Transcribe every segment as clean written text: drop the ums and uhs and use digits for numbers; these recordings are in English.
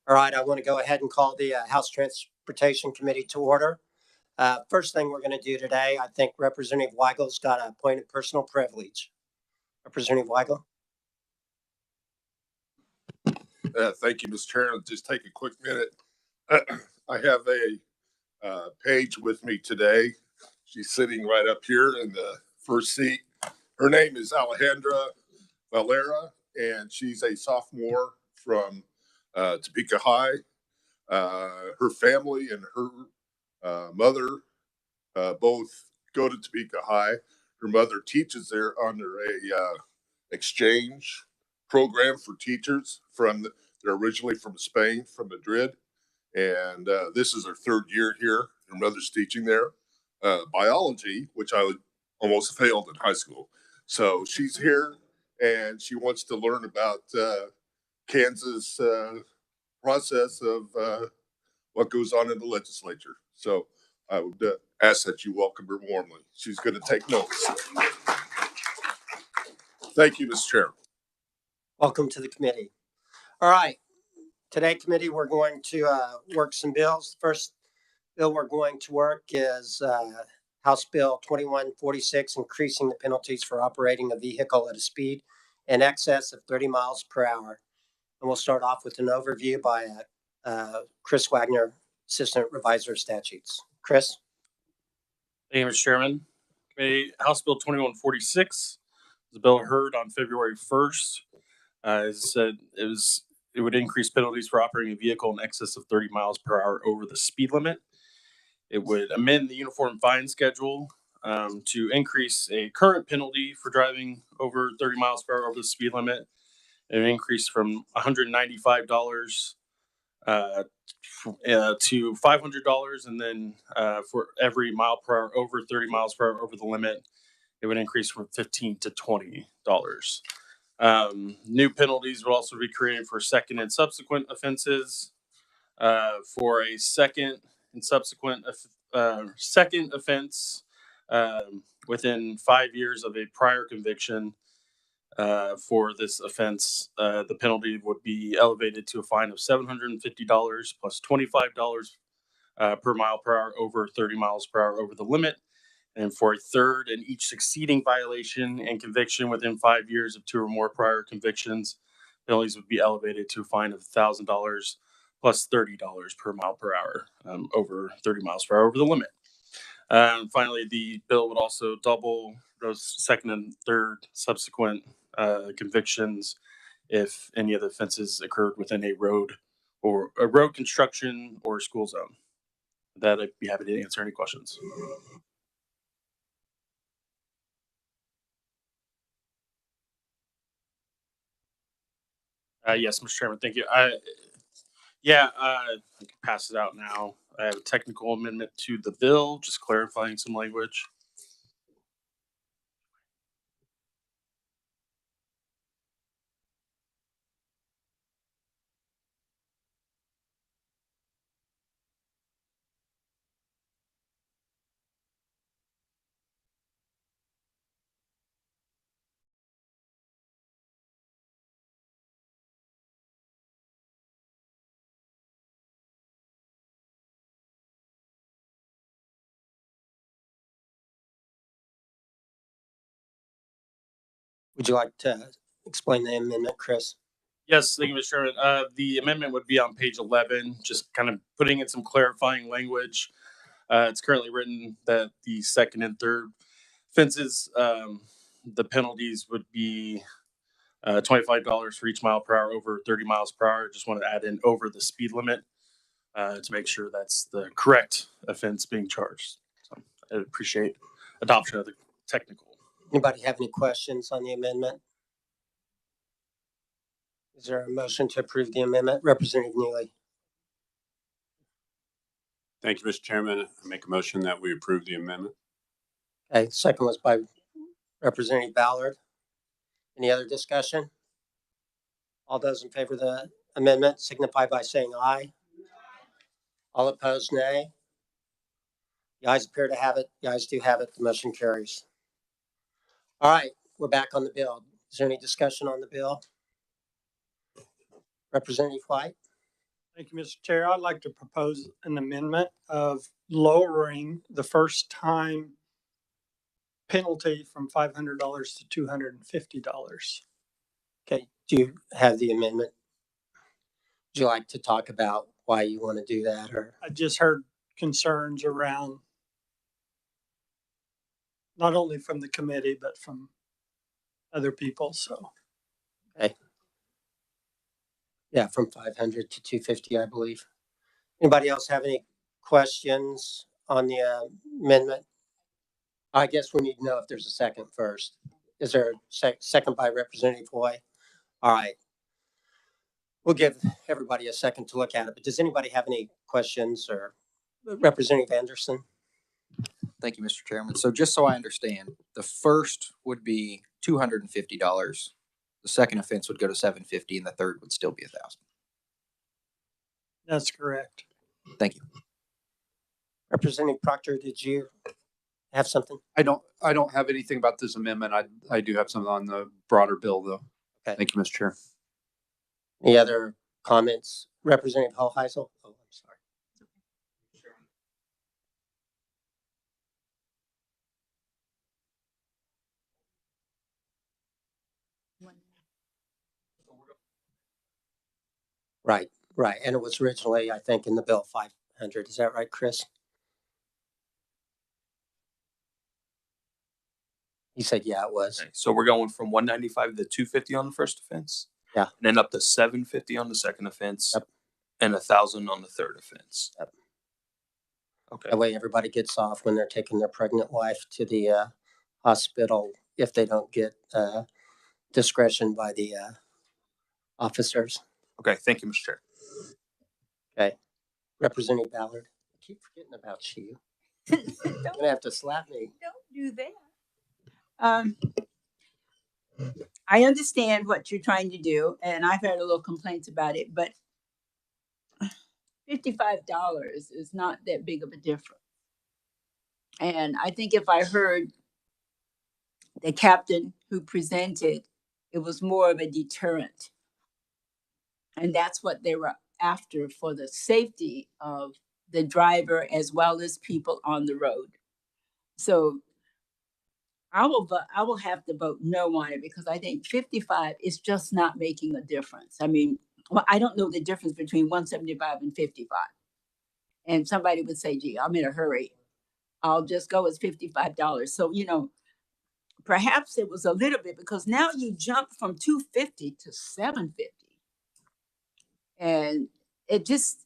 All right, I want to go ahead and call the House Transportation Committee to order. First thing we're going to do today, I think Representative Weigel's got a point of personal privilege. Representative Weigel. Thank you, Mr. Chairman. Just take a quick minute. I have a page with me today. She's sitting right up here in the first seat. Her name is Alejandra Valera, and she's a sophomore from Topeka High. Her family and her mother both go to Topeka High. Her mother teaches there under a exchange program for teachers they're originally from Spain, from Madrid. And this is her third year here. Her mother's teaching there biology, which I almost failed in high school. So she's here and she wants to learn about Kansas process of what goes on in the legislature. So I would ask that you welcome her warmly. She's going to take notes. Thank you, Mr. Chair. Welcome to the committee. All right, today committee, we're going to work some bills. First bill we're going to work is House Bill 2146, increasing the penalties for operating a vehicle at a speed in excess of 30 miles per hour. And we'll start off with an overview by Chris Wagner, Assistant Revisor of Statutes. Chris? Thank you, Mr. Chairman. Committee, House Bill 2146 was a bill heard on February 1st. As I said, it would increase penalties for operating a vehicle in excess of 30 miles per hour over the speed limit. It would amend the uniform fine schedule to increase a current penalty for driving over 30 miles per hour over the speed limit. It would increase from $195 to $500, and then for every mile per hour over 30 miles per hour over the limit, it would increase from $15 to $20. New penalties will also be created for second and subsequent offenses. For a second and subsequent second offense within 5 years of a prior conviction for this offense, the penalty would be elevated to a fine of $750 plus $25 per mile per hour over 30 miles per hour over the limit. And for a third and each succeeding violation and conviction within 5 years of two or more prior convictions, penalties would be elevated to a fine of $1,000 plus $30 per mile per hour over 30 miles per hour over the limit. Finally, the bill would also double those second and third subsequent convictions if any of the offenses occurred within a road or a road construction or school zone. With that, I'd be happy to answer any questions. Yes, Mr. Chairman, thank you. I can pass it out now. I have a technical amendment to the bill, just clarifying some language. Would you like to explain the amendment, Chris? Yes, thank you, Mr. Chairman. The amendment would be on page 11, just kind of putting in some clarifying language. It's currently written that the second and third offenses, the penalties would be $25 for each mile per hour over 30 miles per hour. Just want to add in over the speed limit to make sure that's the correct offense being charged. So I appreciate adoption of the technical. Anybody have any questions on the amendment? Is there a motion to approve the amendment? Representative Neely. Thank you, Mr. Chairman. I make a motion that we approve the amendment. Okay, second was by Representative Ballard. Any other discussion? All those in favor of the amendment signify by saying aye. All opposed, nay. The ayes appear to have it. The ayes do have it. The motion carries. All right, we're back on the bill. Is there any discussion on the bill? Representative White? Thank you, Mr. Chair. I'd like to propose an amendment of lowering the first time penalty from $500 to $250. Okay, do you have the amendment? Would you like to talk about why you want to do that, or? I just heard concerns around not only from the committee, but from other people, so. Okay. Yeah, from 500 to 250, I believe. Anybody else have any questions on the amendment? I guess we need to know if there's a second first. Is there a second by Representative Hoy? All right. We'll give everybody a second to look at it, but does anybody have any questions, or Representative Anderson? Thank you, Mr. Chairman. So just so I understand, the first would be $250. The second offense would go to $750, and the third would still be $1,000. That's correct. Thank you. Representative Proctor, did you have something? I don't have anything about this amendment. I do have something on the broader bill though. Okay. Thank you, Mr. Chair. Any other comments? Representative Hoheisel? Oh, I'm sorry. Right, right. And it was originally, I think, in the bill 500. Is that right, Chris? He said, yeah, it was. Okay, so we're going from 195 to 250 on the first offense. Yeah. And then up to 750 on the second offense. Yep. And 1,000 on the third offense. Yep. Okay. That way everybody gets off when they're taking their pregnant wife to the hospital if they don't get discretion by the officers. Okay. Thank you, Mr. Chair. Okay. Representative Ballard. I keep forgetting about you. You're going to have to slap me. Don't do that. I understand what you're trying to do, and I've heard a little complaints about it, but $55 is not that big of a difference. And I think if I heard the captain who presented, it was more of a deterrent. And that's what they were after, for the safety of the driver as well as people on the road. So I will have to vote no on it, because I think 55 is just not making a difference. I mean, well, I don't know the difference between 175 and 55. And somebody would say, gee, I'm in a hurry. I'll just go as $55. So, perhaps it was a little bit, because now you jump from 250 to 750. And it's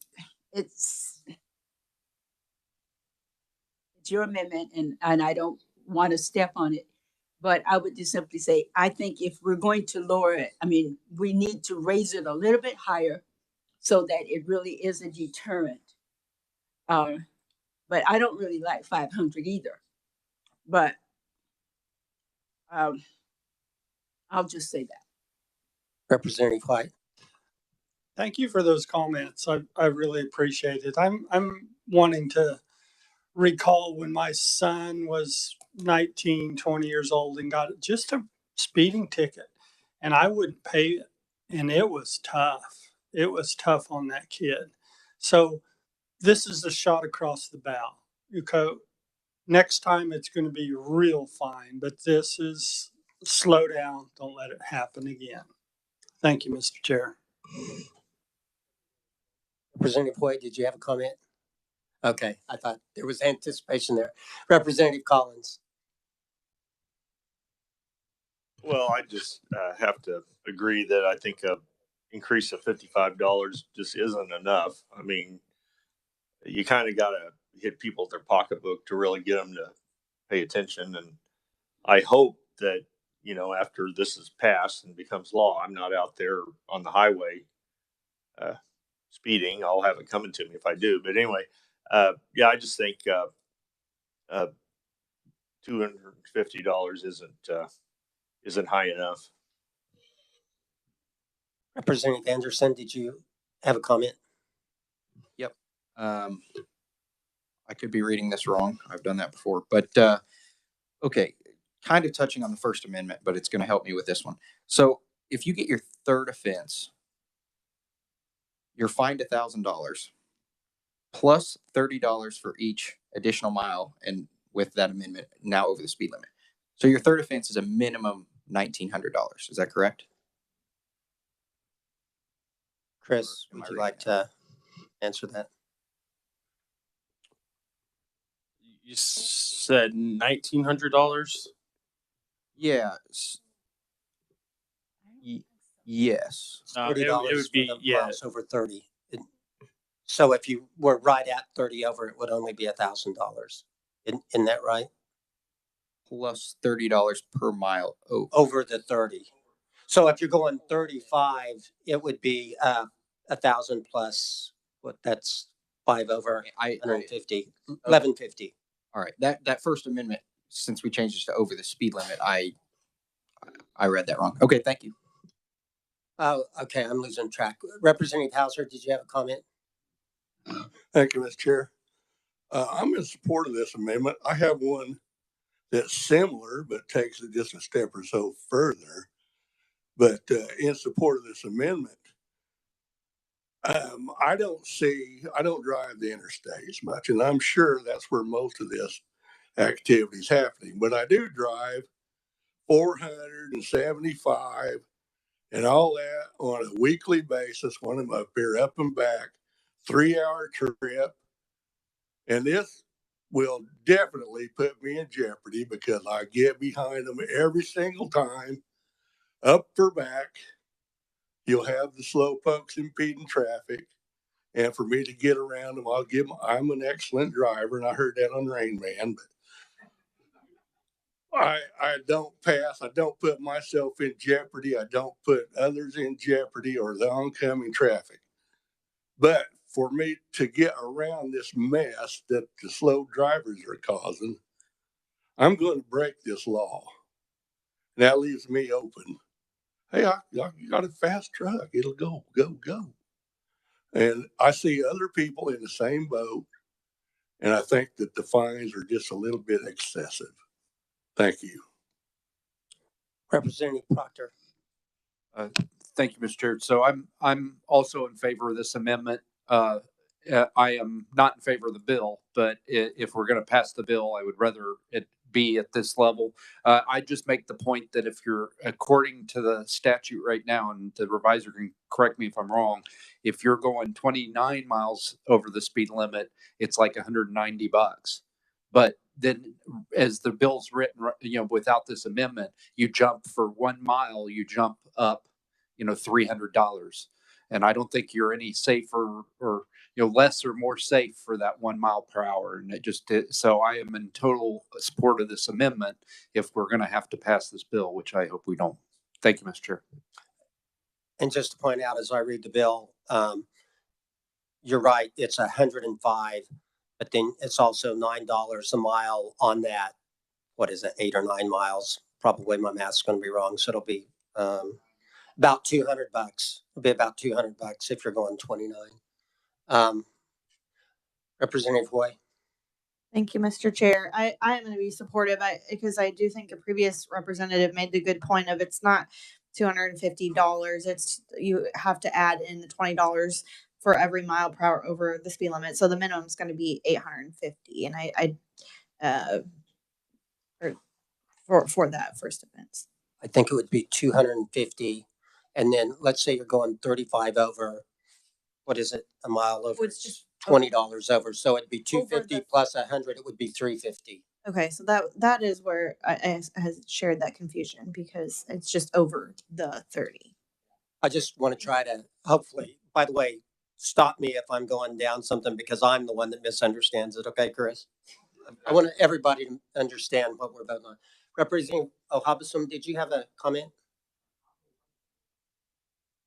your amendment, and I don't want to step on it, but I would just simply say, I think if we're going to lower it, I mean, we need to raise it a little bit higher so that it really is a deterrent. But I don't really like 500 either. But I'll just say that. Representative White. Thank you for those comments. I really appreciate it. I'm wanting to recall when my son was 19, 20 years old and got just a speeding ticket, and I wouldn't pay it. And it was tough. It was tough on that kid. So this is a shot across the bow. Next time it's going to be real fine, but this is slow down. Don't let it happen again. Thank you, Mr. Chair. Representative Hoy, did you have a comment? Okay, I thought there was anticipation there. Representative Collins. Well, I just have to agree that I think a increase of $55 just isn't enough. I mean, you kind of got to hit people with their pocketbook to really get them to pay attention. And I hope that, after this is passed and becomes law, I'm not out there on the highway speeding. I'll have it coming to me if I do. But anyway, I just think $250 isn't high enough. Representative Anderson, did you have a comment? Yep. I could be reading this wrong. I've done that before, but okay. Kind of touching on the First Amendment, but it's going to help me with this one. So if you get your third offense, you're fined $1,000 plus $30 for each additional mile, and with that amendment now over the speed limit. So your third offense is a minimum $1,900. Is that correct? Chris, Am would I you reading like that? to answer that? You said $1,900. Yeah. Yes. It's No, $30 it would for be the yeah. miles over 30. So if you were right at 30 over, it would only be $1,000. Isn't that right? Plus $30 per mile over. Over the 30. So if you're going 35, it would be 1,000 plus what? That's 5 over 150, 1150. All right. That First Amendment, since we changed it to over the speed limit, I read that wrong. Okay, thank you. Oh, okay. I'm losing track. Representative Hauser, did you have a comment? Thank you, Mr. Chair. I'm in support of this amendment. I have one that's similar, but takes it just a step or so further. But in support of this amendment, I don't drive the interstates much, and I'm sure that's where most of this activity is happening. But I do drive 475 and all that on a weekly basis when I'm up here, up and back, 3-hour trip. And this will definitely put me in jeopardy because I get behind them every single time, up or back. You'll have the slow folks impeding traffic. And for me to get around them, I'm an excellent driver, and I heard that on Rain Man, but I don't pass. I don't put myself in jeopardy. I don't put others in jeopardy or the oncoming traffic. But for me to get around this mess that the slow drivers are causing, I'm going to break this law. And that leaves me open. Hey, I got a fast truck. It'll go. And I see other people in the same boat. And I think that the fines are just a little bit excessive. Thank you. Representative Proctor. Thank you, Mr. Chair. So I'm also in favor of this amendment. I am not in favor of the bill, but if we're going to pass the bill, I would rather it be at this level. I just make the point that if you're, according to the statute right now, and the revisor can correct me if I'm wrong, if you're going 29 miles over the speed limit, it's like $190. But then, as the bill's written, without this amendment, you jump for 1 mile, you jump up, $300. And I don't think you're any safer or less or more safe for that 1 mile per hour. And so I am in total support of this amendment if we're going to have to pass this bill, which I hope we don't. Thank you, Mr. Chair. And just to point out, as I read the bill, you're right. It's 105, but then it's also $9 a mile on that. What is it? 8 or 9 miles. Probably my math's going to be wrong. So it'll be about $200. It'll be about $200 if you're going 29. Representative Hoy. Thank you, Mr. Chair. I am going to be supportive because I do think a previous representative made the good point of it's not $250. It's you have to add in the $20 for every mile per hour over the speed limit. So the minimum is going to be $850, and for that first offense. I think it would be 250. And then let's say you're going 35 over, what is it? A mile over? It's just $20 over. So it'd be 250 plus 100. It would be 350. Okay, so that is where I has shared that confusion because it's just over the 30. I just want to try to hopefully, by the way, stop me if I'm going down something because I'm the one that misunderstands it. Okay, Chris? I want everybody to understand what we're voting on. Representative O'Hobson, did you have a comment?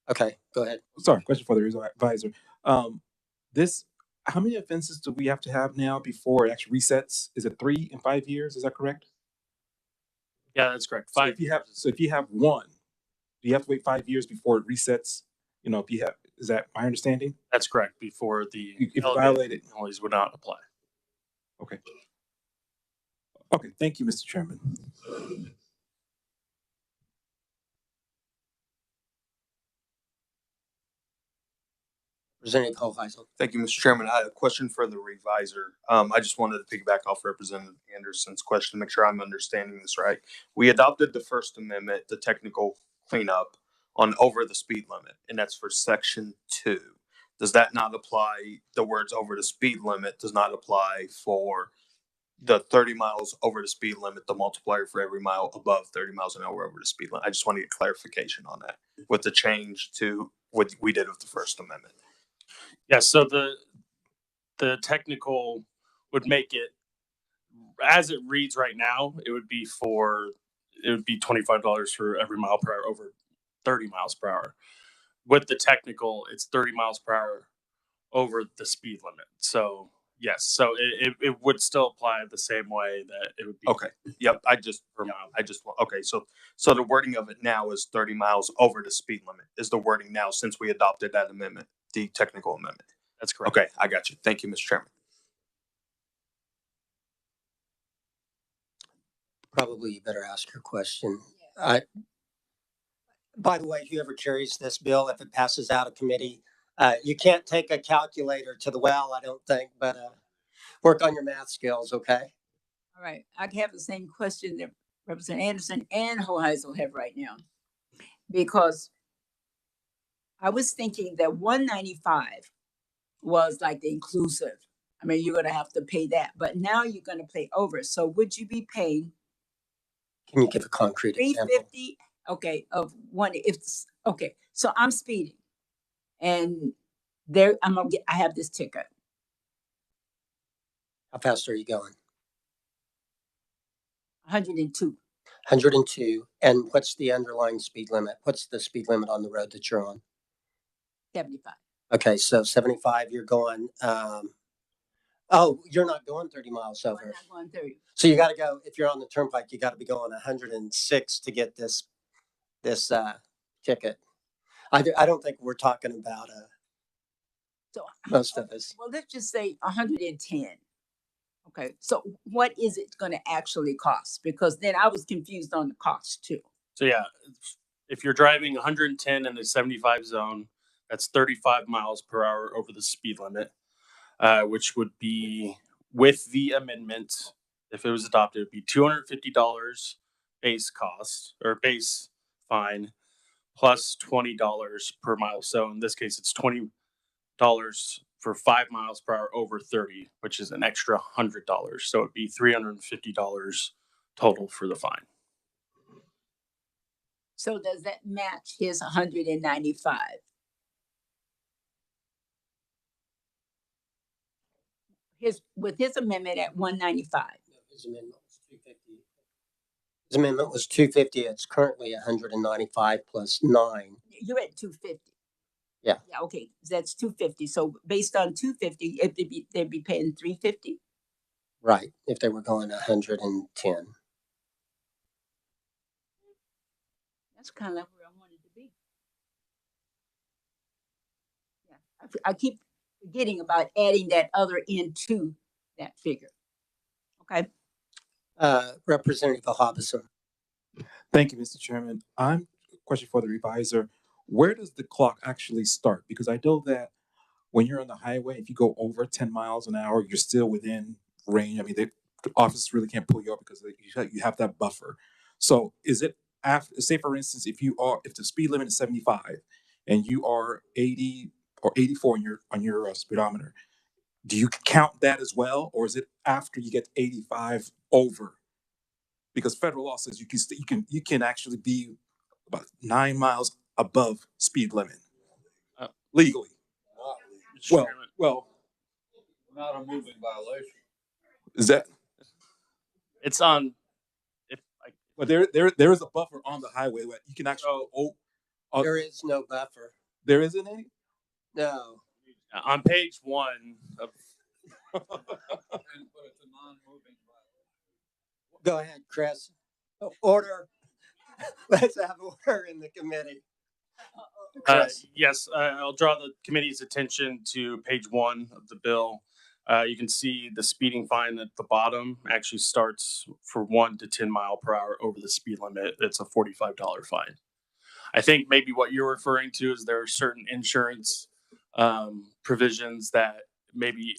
Okay, go ahead. Sorry, question for the advisor. How many offenses do we have to have now before it actually resets? Is it 3 and 5 years? Is that correct? Yeah, that's correct. So if you have one, do you have to wait 5 years before it resets? Is that my understanding? That's correct. Before the if you violate it, penalties would not apply. Okay. Okay. Thank you, Mr. Chairman. Representative Hoheisel. Thank you, Mr. Chairman. I had a question for the reviser. I just wanted to piggyback off Representative Anderson's question to make sure I'm understanding this right. We adopted the First Amendment, the technical cleanup on over the speed limit, and that's for Section 2. Does that not apply? The words over the speed limit does not apply for the 30 miles over the speed limit, the multiplier for every mile above 30 miles an hour over the speed limit. I just want to get clarification on that with the change to what we did with the First Amendment. Yeah, so the technical would make it, as it reads right now, it would be $25 for every mile per hour over 30 miles per hour. With the technical, it's 30 miles per hour over the speed limit. So yes, so it would still apply the same way that it would be. Okay. Yep. Okay. So the wording of it now is 30 miles over the speed limit is the wording now since we adopted that amendment, the technical amendment. That's correct. Okay. I got you. Thank you, Mr. Chairman. Probably you better ask your question. By the way, whoever carries this bill, if it passes out of committee, you can't take a calculator to the well, I don't think, but work on your math skills, okay? All right, I have the same question that Representative Anderson and Hoheisel have right now. Because I was thinking that 195 was like the inclusive. I mean, you're gonna have to pay that, but now you're gonna pay over. So would you be paying Can you give a concrete example? 350? Okay, of one, okay, so I'm speeding and there I have this ticket. How fast are you going? 102. 102. And what's the underlying speed limit? What's the speed limit on the road that you're on? 75. Okay, so 75, you're going, oh, you're not going 30 miles over. I'm not going 30. So you got to go, if you're on the turnpike, you got to be going 106 to get this ticket. I don't think we're talking about So most of us. well, let's just say 110. Okay, so what is it going to actually cost? Because then I was confused on the cost too. So yeah, if you're driving 110 in the 75 zone, that's 35 miles per hour over the speed limit, which would be, with the amendment, if it was adopted, it would be $250 base cost or base fine plus $20 per mile. So in this case, it's $20 for 5 miles per hour over 30, which is an extra $100. So it'd be $350 total for the fine. So does that match his 195? With his amendment at 195. His amendment was 250. His amendment was 250. It's currently 195 plus 9. You're at 250. Yeah. Yeah. Okay. That's 250. So based on 250, if they'd be paying 350. Right. If they were going 110. That's kind of like where I wanted to be. Yeah. I keep forgetting about adding that other into that figure. Okay. Representative Hobson. Thank you, Mr. Chairman. I'm question for the reviser. Where does the clock actually start? Because I know that when you're on the highway, if you go over 10 miles an hour, you're still within range. I mean, the officers really can't pull you up because you have that buffer. So is it after, say for instance, if the speed limit is 75 and you are 80 or 84 on your speedometer, do you count that as well, or is it after you get 85 over? Because federal law says you can actually be about 9 miles above speed limit legally. Well, Not a moving violation. is that? It's on. But there is a buffer on the highway where you can actually. There is no buffer. There isn't any. No. On page 1 of. But it's a non-moving violation. Go ahead, Chris. Order. Let's have order in the committee. Yes, I'll draw the committee's attention to page 1 of the bill. You can see the speeding fine at the bottom actually starts for 1 to 10 mile per hour over the speed limit. It's a $45 fine. I think maybe what you're referring to is there are certain insurance provisions that maybe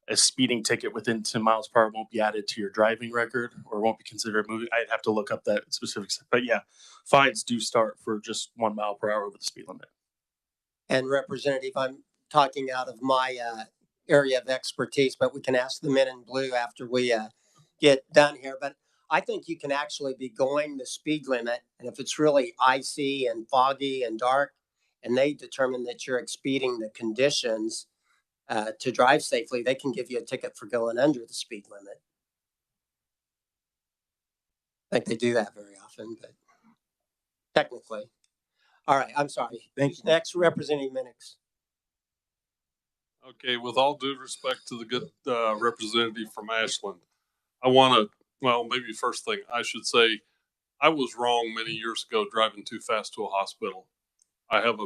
a speeding ticket within 10 miles per hour won't be added to your driving record or won't be considered moving. I'd have to look up that specifics. But yeah, fines do start for just 1 mile per hour over the speed limit. And Representative, I'm talking out of my area of expertise, but we can ask the men in blue after we get done here. But I think you can actually be going the speed limit, and if it's really icy and foggy and dark, and they determine that you're exceeding the conditions to drive safely, they can give you a ticket for going under the speed limit. I think they do that very often, but technically. All right, I'm sorry. Thank you. Next, Representative Minix. Okay, with all due respect to the good representative from Ashland, I want to, well, maybe first thing I should say, I was wrong many years ago driving too fast to a hospital. I have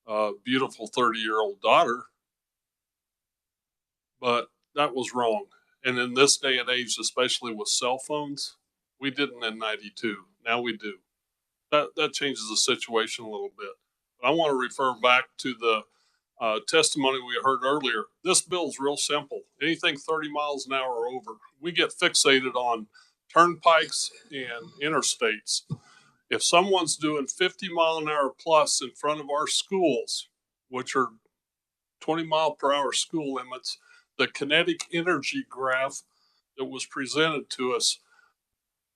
a beautiful 30-year-old daughter, but that was wrong. And in this day and age, especially with cell phones, we didn't in 92. Now we do. That changes the situation a little bit. But I want to refer back to the testimony we heard earlier. This bill is real simple. Anything 30 miles an hour or over. We get fixated on turnpikes and interstates. If someone's doing 50 mile an hour plus in front of our schools, which are 20 mile per hour school limits, the kinetic energy graph that was presented to us,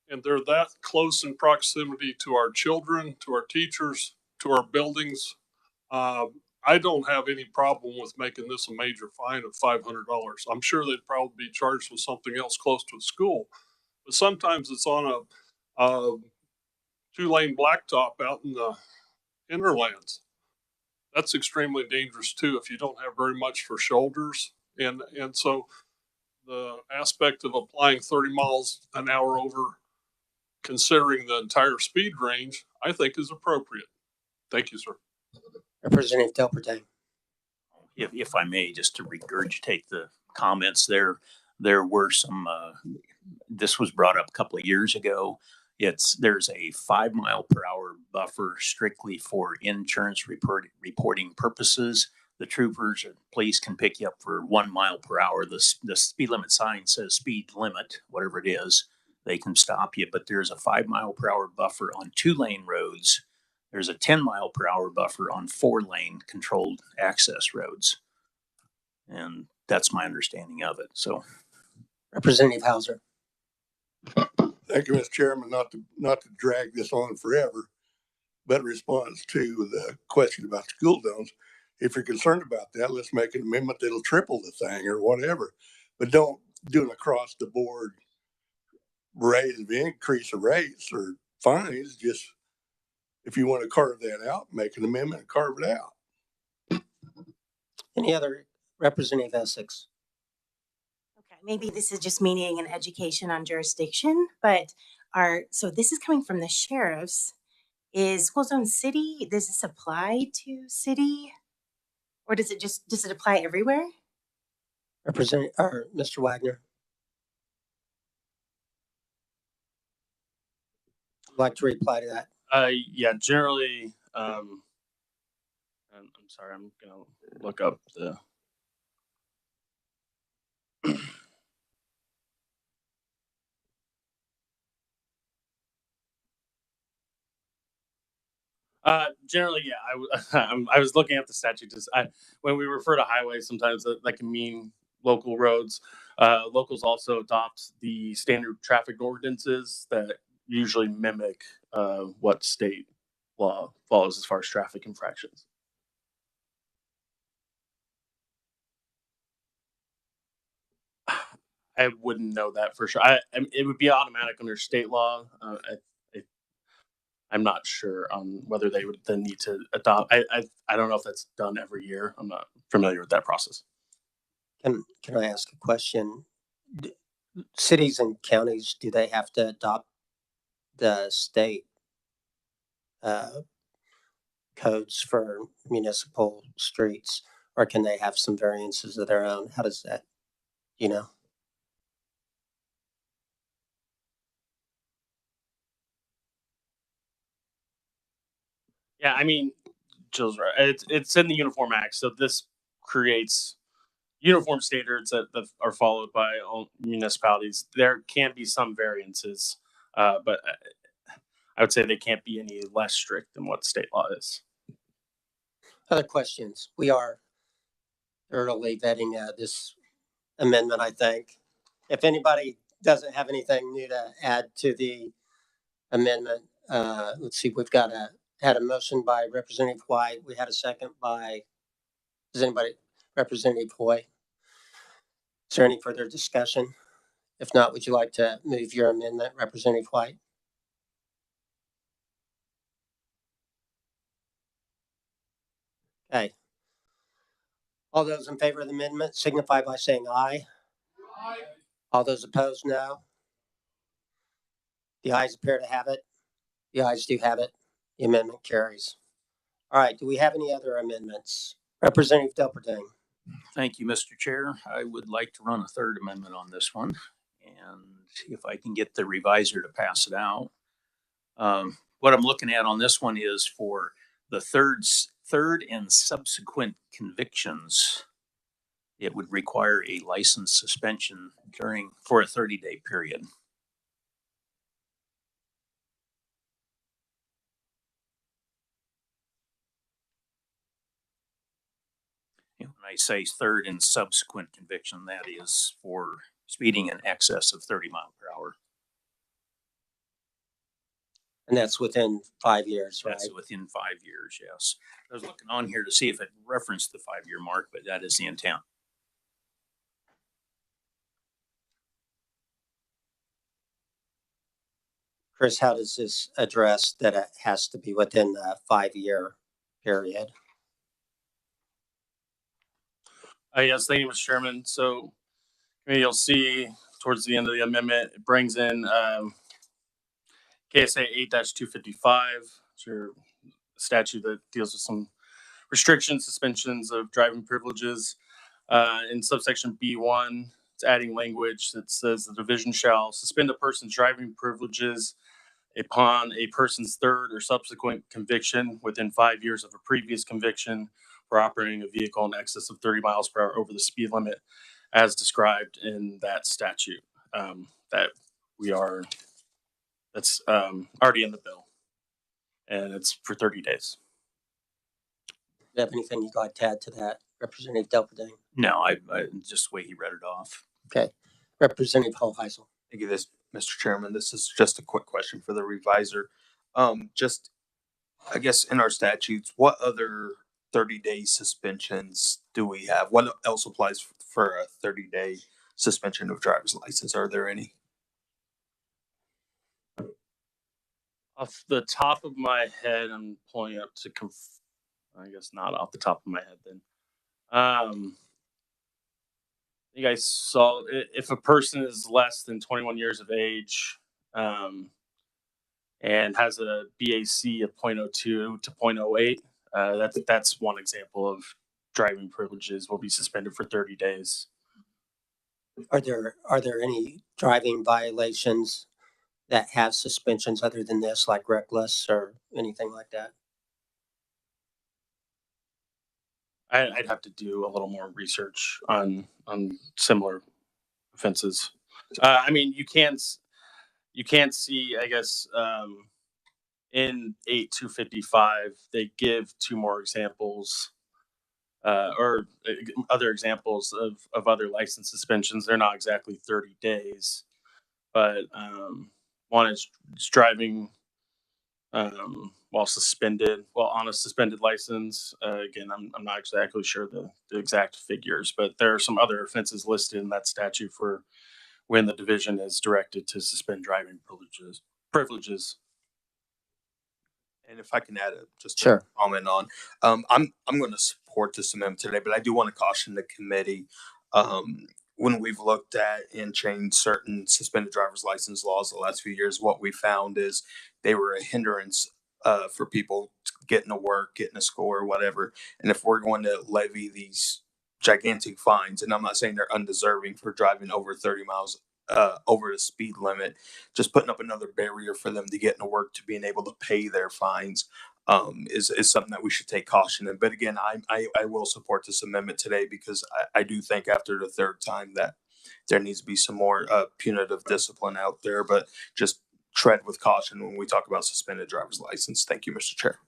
and they're that close in proximity to our children, to our teachers, to our buildings. I don't have any problem with making this a major fine of $500. I'm sure they'd probably be charged with something else close to a school, but sometimes it's on a 2-lane blacktop out in the hinterlands. That's extremely dangerous too if you don't have very much for shoulders. And so the aspect of applying 30 miles an hour over, considering the entire speed range, I think is appropriate. Thank you, sir. Representative Delpertine. If I may, just to regurgitate the comments there were some, this was brought up a couple of years ago. There's a 5 mile per hour buffer strictly for insurance reporting purposes. The troopers or police can pick you up for 1 mile per hour. The speed limit sign says speed limit, whatever it is, they can stop you, but there's a 5 mile per hour buffer on 2-lane roads. There's a 10 mile per hour buffer on 4-lane controlled access roads. And that's my understanding of it. So, Representative Hauser. Thank you, Mr. Chairman. Not to drag this on forever, but in response to the question about school zones, if you're concerned about that, let's make an amendment that'll triple the thing or whatever. But don't do an across the board increase of rates or fines. Just if you want to carve that out, make an amendment and carve it out. Any other? Representative Essex. Okay, maybe this is just me needing an education on jurisdiction, but so this is coming from the sheriffs. Is school zone city, does this apply to city? Or does it apply everywhere? Mr. Wagner. I'd like to reply to that. Yeah, generally, I'm sorry, I'm gonna look up the. Generally, yeah, I was looking at the statute. When we refer to highways, sometimes that can mean local roads. Locals also adopt the standard traffic ordinances that usually mimic what state law follows as far as traffic infractions. I wouldn't know that for sure. It would be automatic under state law. I'm not sure on whether they would then need to adopt. I don't know if that's done every year. I'm not familiar with that process. Can I ask a question? Cities and counties, do they have to adopt the state codes for municipal streets, or can they have some variances of their own? How does that, you know? Yeah, I mean, Jill's right. It's in the Uniform Act, so this creates uniform standards that are followed by all municipalities. There can be some variances, but I would say they can't be any less strict than what state law is. Other questions? We are thoroughly vetting this amendment, I think. If anybody doesn't have anything new to add to the amendment, let's see, we've had a motion by Representative White. We had a second by, Representative Hoy? Is there any further discussion? If not, would you like to move your amendment, Representative White? Okay. All those in favor of the amendment signify by saying aye. Aye. All those opposed, no. The ayes appear to have it. The ayes do have it. The amendment carries. All right. Do we have any other amendments? Representative Delperding. Thank you, Mr. Chair. I would like to run a third amendment on this one. And if I can get the reviser to pass it out. What I'm looking at on this one is for the third and subsequent convictions, it would require a license suspension for a 30-day period. When I say third and subsequent conviction, that is for speeding in excess of 30 miles per hour. And that's within 5 years, right? That's within 5 years, yes. I was looking on here to see if it referenced the 5-year mark, but that is the intent. Chris, how does this address that it has to be within the 5-year period? Yes, thank you, Mr. Chairman. So you'll see towards the end of the amendment, it brings in KSA 8-255, which are a statute that deals with some restrictions, suspensions of driving privileges. In subsection B1, it's adding language that says the division shall suspend a person's driving privileges upon a person's third or subsequent conviction within 5 years of a previous conviction for operating a vehicle in excess of 30 miles per hour over the speed limit as described in that statute that's already in the bill, and it's for 30 days. Do you have anything you'd like to add to that, Representative Delperding? No, I just the way he read it off. Okay. Representative Hoheisel. Thank you, Mr. Chairman. This is just a quick question for the reviser. Just, I guess, in our statutes, what other 30-day suspensions do we have? What else applies for a 30-day suspension of driver's license? Are there any? Off the top of my head, I'm pulling up to I guess not off the top of my head then. You guys saw if a person is less than 21 years of age and has a BAC of 0.02 to 0.08, that's one example of driving privileges will be suspended for 30 days. Are there any driving violations that have suspensions other than this, like reckless or anything like that? I'd have to do a little more research on similar offenses. I mean, you can't see, I guess, in 8-255, they give two more examples or other examples of other license suspensions. They're not exactly 30 days, but one is driving while on a suspended license. Again, I'm not exactly sure the exact figures, but there are some other offenses listed in that statute for when the division is directed to suspend driving privileges. And if I can add Sure. a comment on, I'm going to support this amendment today, but I do want to caution the committee. When we've looked at and changed certain suspended driver's license laws the last few years, what we found is they were a hindrance for people getting to work, getting to school, or whatever. And if we're going to levy these gigantic fines, and I'm not saying they're undeserving for driving over 30 miles over the speed limit, just putting up another barrier for them to get into work, to being able to pay their fines. is something that we should take caution in. But again, I will support this amendment today because I do think after the third time that there needs to be some more punitive discipline out there, but just tread with caution when we talk about suspended driver's license. Thank you, Mr. Chair.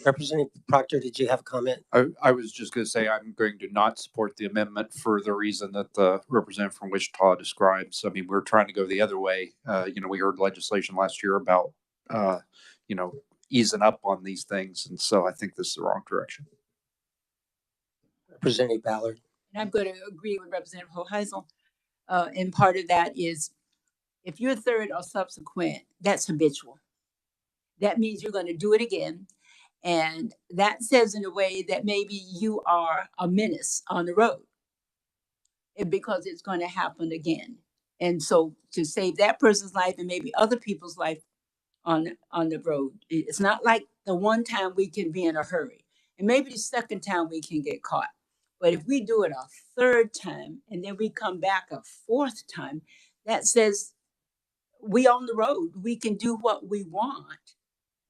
Representative Proctor, did you have a comment? I was just going to say I'm going to not support the amendment for the reason that the representative from Wichita describes. I mean, we're trying to go the other way. We heard legislation last year about, easing up on these things. And so I think this is the wrong direction. Representative Ballard. And I'm going to agree with Representative Hoheisel. And part of that is if you're third or subsequent, that's habitual. That means you're going to do it again. And that says in a way that maybe you are a menace on the road because it's going to happen again. And so to save that person's life and maybe other people's life on the road, it's not like the one time we can be in a hurry. And maybe the second time we can get caught. But if we do it a third time and then we come back a fourth time, that says we on the road. We can do what we want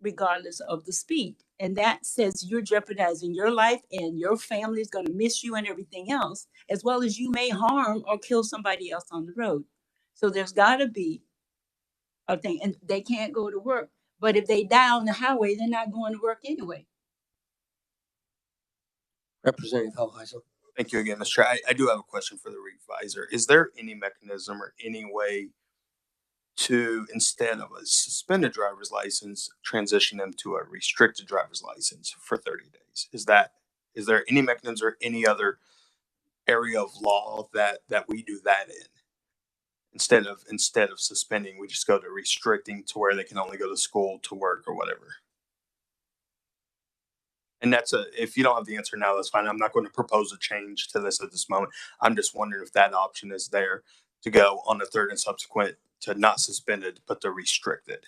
regardless of the speed. And that says you're jeopardizing your life and your family is going to miss you and everything else, as well as you may harm or kill somebody else on the road. So there's got to be a thing. And they can't go to work. But if they die on the highway, they're not going to work anyway. Representative Hoheisel. Thank you again, Mr. Chair. I do have a question for the revisor. Is there any mechanism or any way to, instead of a suspended driver's license, transition them to a restricted driver's license for 30 days? Is there any mechanism or any other area of law that we do that in? Instead of suspending, we just go to restricting to where they can only go to school, to work, or whatever. And if you don't have the answer now, that's fine. I'm not going to propose a change to this at this moment. I'm just wondering if that option is there to go on the third and subsequent to not suspended, but to restricted.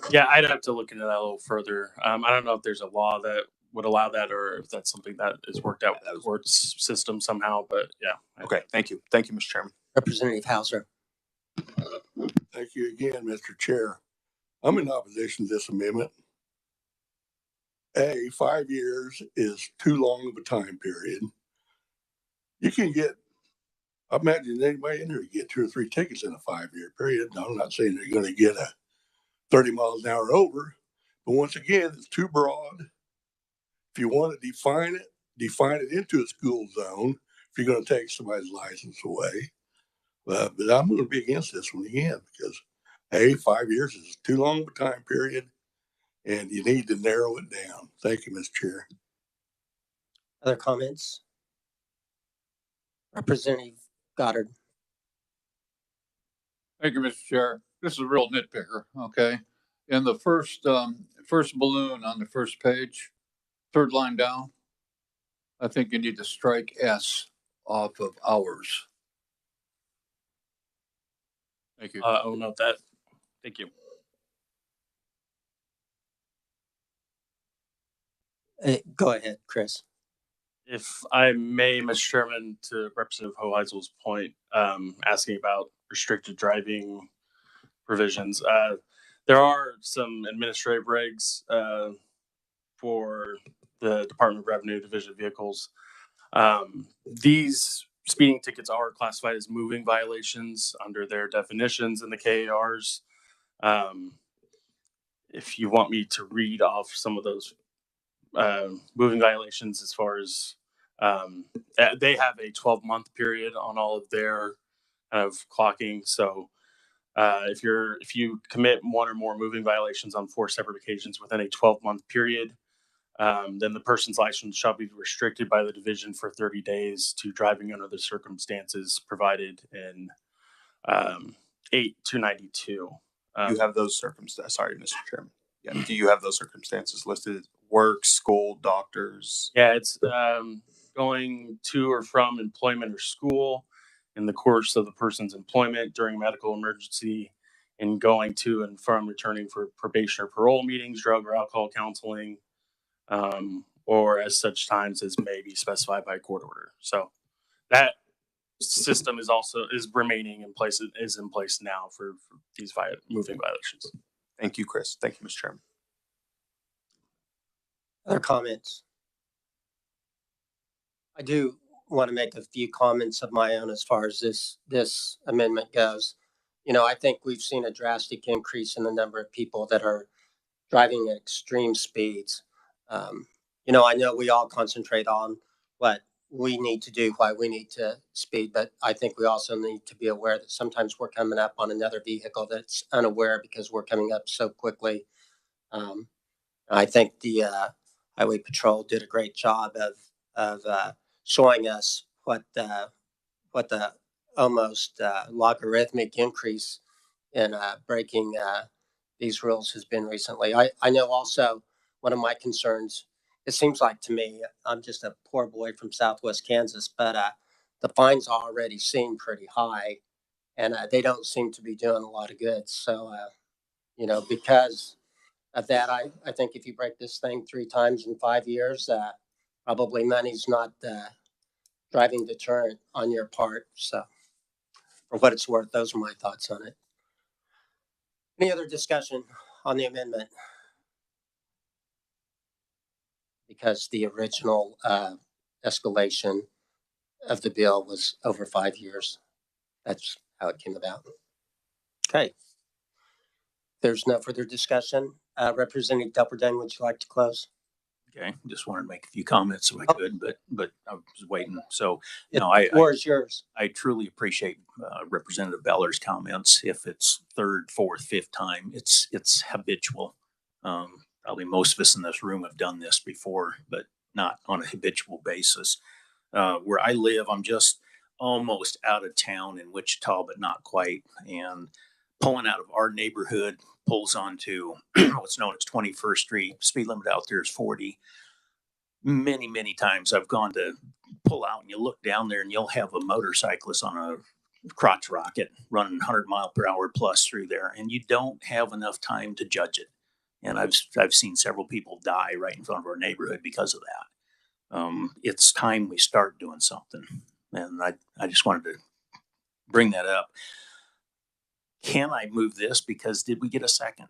Yeah, I'd have to look into that a little further. I don't know if there's a law that would allow that or if that's something that is worked out with the court system somehow, but yeah. Okay, thank you. Thank you, Mr. Chairman. Representative Hauser. Thank you again, Mr. Chair. I'm in opposition to this amendment. 5 years is too long of a time period. You can I imagine anybody in here get 2 or 3 tickets in a 5-year period. Now, I'm not saying they're going to get a 30 miles an hour over, but once again, it's too broad. If you want to define it into a school zone, if you're going to take somebody's license away. But I'm going to be against this one again because, 5 years is too long of a time period, and you need to narrow it down. Thank you, Mr. Chair. Other comments? Representative Goddard. Thank you, Mr. Chair. This is a real nitpicker, okay? In the first balloon on the first page, third line down, I think you need to strike S off of hours. Thank you. I'll note that. Thank you. Go ahead, Chris. If I may, Mr. Chairman, to Representative Hoheisel's point, asking about restricted driving provisions, there are some administrative regs for the Department of Revenue Division of Vehicles. These speeding tickets are classified as moving violations under their definitions in the KARs. If you want me to read off some of those moving violations, as far as they have a 12-month period on all of their kind of clocking. So if you commit one or more moving violations on 4 separate occasions within a 12-month period, then the person's license shall be restricted by the division for 30 days to driving under the circumstances provided in 8-292. You have those circumstances. Sorry, Mr. Chairman. Yeah. Do you have those circumstances listed? Work, school, doctors? Yeah, it's going to or from employment or school in the course of the person's employment during medical emergency, and going to and from returning for probation or parole meetings, drug or alcohol counseling, or as such times as may be specified by court order. So that system is remaining in place, is in place now for these moving violations. Thank you, Chris. Thank you, Mr. Chairman. Other comments? I do want to make a few comments of my own as far as this amendment goes. You know, I think we've seen a drastic increase in the number of people that are driving at extreme speeds. You know, I know we all concentrate on what we need to do, why we need to speed, but I think we also need to be aware that sometimes we're coming up on another vehicle that's unaware because we're coming up so quickly. Um, I think the Highway Patrol did a great job of showing us what the almost logarithmic increase in breaking these rules has been recently. I know also one of my concerns, it seems like to me, I'm just a poor boy from Southwest Kansas, but the fines already seem pretty high and they don't seem to be doing a lot of good. So, you know, because of that, I think if you break this thing 3 times in 5 years, probably money's not driving deterrent on your part. So for what it's worth, those are my thoughts on it. Any other discussion on the amendment? Because the original escalation of the bill was over 5 years. That's how it came about. Okay. There's no further discussion. Representative Delperdine, would you like to close? Okay, just wanted to make a few comments if I could, but I was waiting. So, no, The floor is yours. I truly appreciate Representative Beller's comments. If it's third, fourth, fifth time, it's habitual. Probably most of us in this room have done this before, but not on a habitual basis. Where I live, I'm just almost out of town in Wichita, but not quite. And pulling out of our neighborhood pulls onto what's known as 21st Street. Speed limit out there is 40. Many times I've gone to pull out and you look down there and you'll have a motorcyclist on a crotch rocket running 100-mile-per-hour plus through there, and you don't have enough time to judge it. And I've seen several people die right in front of our neighborhood because of that. It's time we start doing something, and I just wanted to bring that up. Can I move this? Because did we get a second?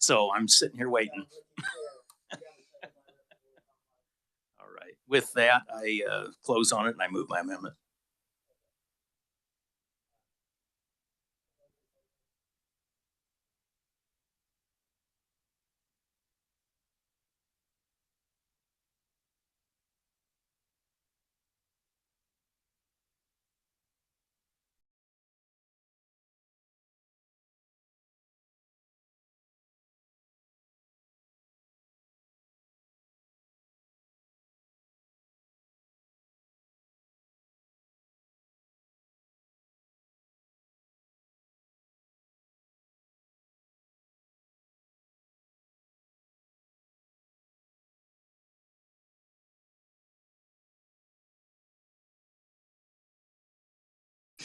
So I'm sitting here waiting. All right. With that, I close on it and I move my amendment.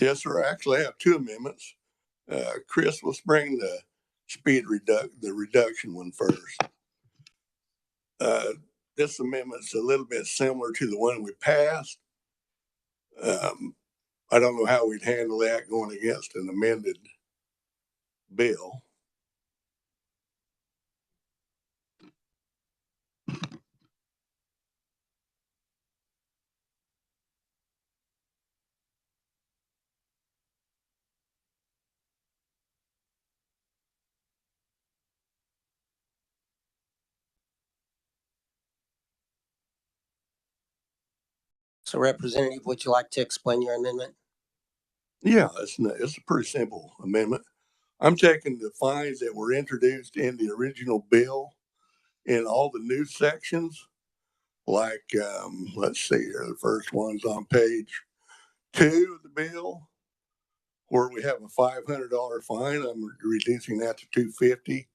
Yes, sir. I actually have 2 amendments. Chris, let's bring the the reduction one first. This amendment's a little bit similar to the one we passed. I don't know how we'd handle that going against an amended bill. So, Representative, would you like to explain your amendment? Yeah, it's a pretty simple amendment. I'm taking the fines that were introduced in the original bill in all the new sections, like, let's see here, the first one's on page 2 of the bill, where we have a $500 fine. I'm reducing that to $250